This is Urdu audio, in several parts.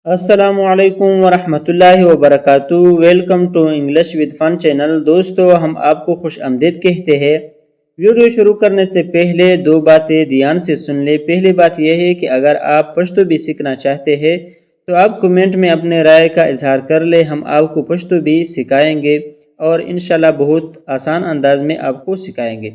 السلام علیکم ورحمۃ اللہ وبرکاتہ۔ Welcome to English with fun channel. دوستو، ہم آپ کو خوش آمدید کہتے ہیں۔ ویڈیو شروع کرنے سے پہلے دو باتیں دھیان سے سن لیں۔ پہلی بات یہ ہے کہ اگر آپ پشتو بھی سیکھنا چاہتے ہیں تو آپ کمنٹ میں اپنے رائے کا اظہار کر لیں۔ ہم آپ کو پشتو بھی سکھائیں گے اور انشاءاللہ بہت آسان انداز میں آپ کو سکھائیں گے۔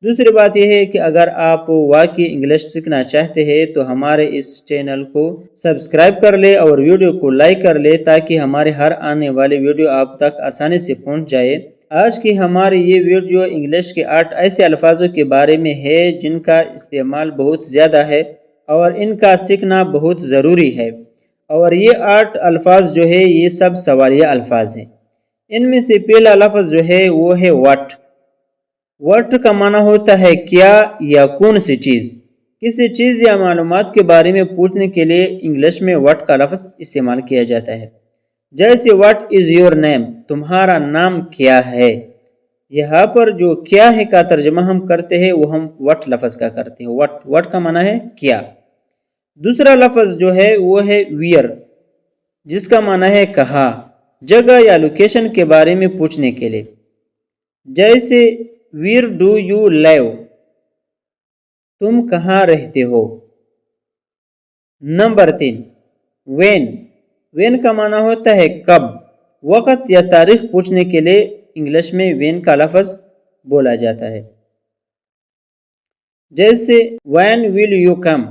دوسری بات یہ ہے کہ اگر آپ واقعی انگلش سیکھنا چاہتے ہیں تو ہمارے اس چینل کو سبسکرائب کر لے اور ویڈیو کو لائک کر لے تاکہ ہمارے ہر آنے والی ویڈیو آپ تک آسانی سے پہنچ جائے۔ آج کی ہماری یہ ویڈیو انگلش کے 8 ایسے الفاظوں کے بارے میں ہے جن کا استعمال بہت زیادہ ہے اور ان کا سیکھنا بہت ضروری ہے۔ اور یہ 8 الفاظ جو ہے یہ سب سوالیہ الفاظ ہیں۔ ان میں سے پہلا لفظ جو ہے وہ ہے واٹ۔ واٹ کا معنی ہوتا ہے کیا یا کون سی چیز۔ کسی چیز یا معلومات کے بارے میں پوچھنے کے لیے انگلش میں واٹ کا لفظ استعمال کیا جاتا ہے۔ جیسے واٹ از یور نیم، تمہارا نام کیا ہے۔ یہاں پر جو کیا ہے کا ترجمہ ہم کرتے ہیں وہ ہم واٹ لفظ کا کرتے ہیں۔ واٹ کا معنی ہے کیا۔ دوسرا لفظ جو ہے وہ ہے ویئر، جس کا معنی ہے کہاں، جگہ یا لوکیشن کے بارے میں پوچھنے کے لیے۔ جیسے ویئر ڈو یو لیو، تم کہاں رہتے ہو۔ Number 3 when. وین کا معنی ہوتا ہے کب۔ وقت یا تاریخ پوچھنے کے لیے انگلش میں وین کا لفظ بولا جاتا ہے۔ جیسے وین ول یو کم،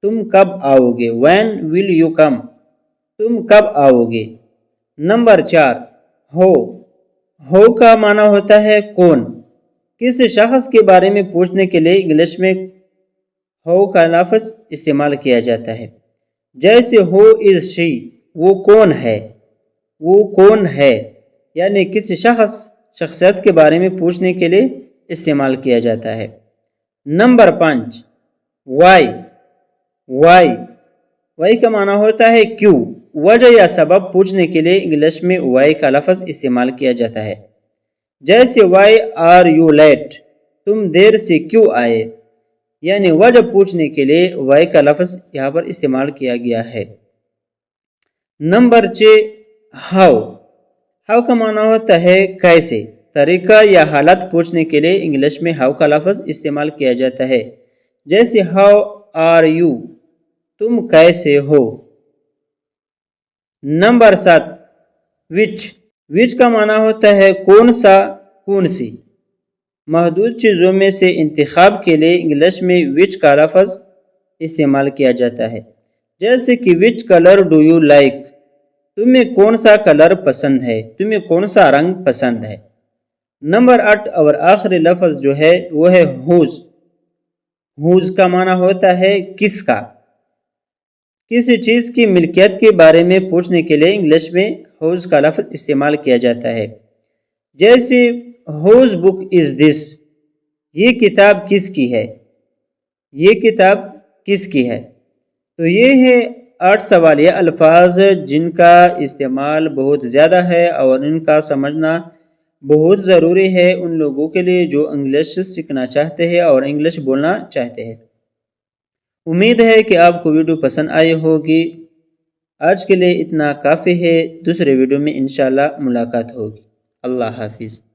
تم کب آؤ گے۔ وین ول یو کم، تم کب آؤ گے۔ نمبر 4 ہو۔ ہو کا معنی ہوتا ہے کون۔ کسی شخص کے بارے میں پوچھنے کے لیے انگلش میں ہو کا لفظ استعمال کیا جاتا ہے۔ جیسے ہو از شی، وہ کون ہے۔ وہ کون ہے یعنی کسی شخصیت کے بارے میں پوچھنے کے لیے استعمال کیا جاتا ہے۔ Number 5 Y. وائی۔ وائی کا معنی ہوتا ہے کیوں۔ وجہ یا سبب پوچھنے کے لیے انگلش میں وائی کا لفظ استعمال کیا جاتا ہے۔ جیسے وائی آر یو لیٹ، تم دیر سے کیوں آئے، یعنی وجہ پوچھنے کے لیے وائی کا لفظ یہاں پر استعمال کیا گیا ہے۔ Number 6 how. ہاؤ کا معنی ہوتا ہے کیسے۔ طریقہ یا حالت پوچھنے کے لیے انگلش میں ہاؤ کا لفظ استعمال کیا جاتا ہے۔ جیسے ہاؤ آر یو، تم کیسے ہو۔ نمبر 7 وچ۔ وچ کا معنی ہوتا ہے کون سا، کون سی۔ محدود چیزوں میں سے انتخاب کے لیے انگلش میں وچ کا لفظ استعمال کیا جاتا ہے۔ جیسے کہ وچ کلر ڈو یو لائک، تمہیں کون سا کلر پسند ہے، تمہیں کون سا رنگ پسند ہے۔ نمبر 8 اور آخری لفظ جو ہے وہ ہے ہوز۔ ہوز کا معنی ہوتا ہے کس کا۔ کسی چیز کی ملکیت کے بارے میں پوچھنے کے لیے انگلش میں ہوز کا لفظ استعمال کیا جاتا ہے۔ جیسے ہوز بک از دس، یہ کتاب کس کی ہے، یہ کتاب کس کی ہے۔ تو یہ ہے 8 سوالیہ الفاظ جن کا استعمال بہت زیادہ ہے اور ان کا سمجھنا بہت ضروری ہے ان لوگوں کے لیے جو انگلش سیکھنا چاہتے ہیں اور انگلش بولنا چاہتے ہیں۔ امید ہے کہ آپ کو ویڈیو پسند آئی ہوگی۔ آج کے لیے اتنا کافی ہے، دوسرے ویڈیو میں انشاءاللہ ملاقات ہوگی۔ اللہ حافظ۔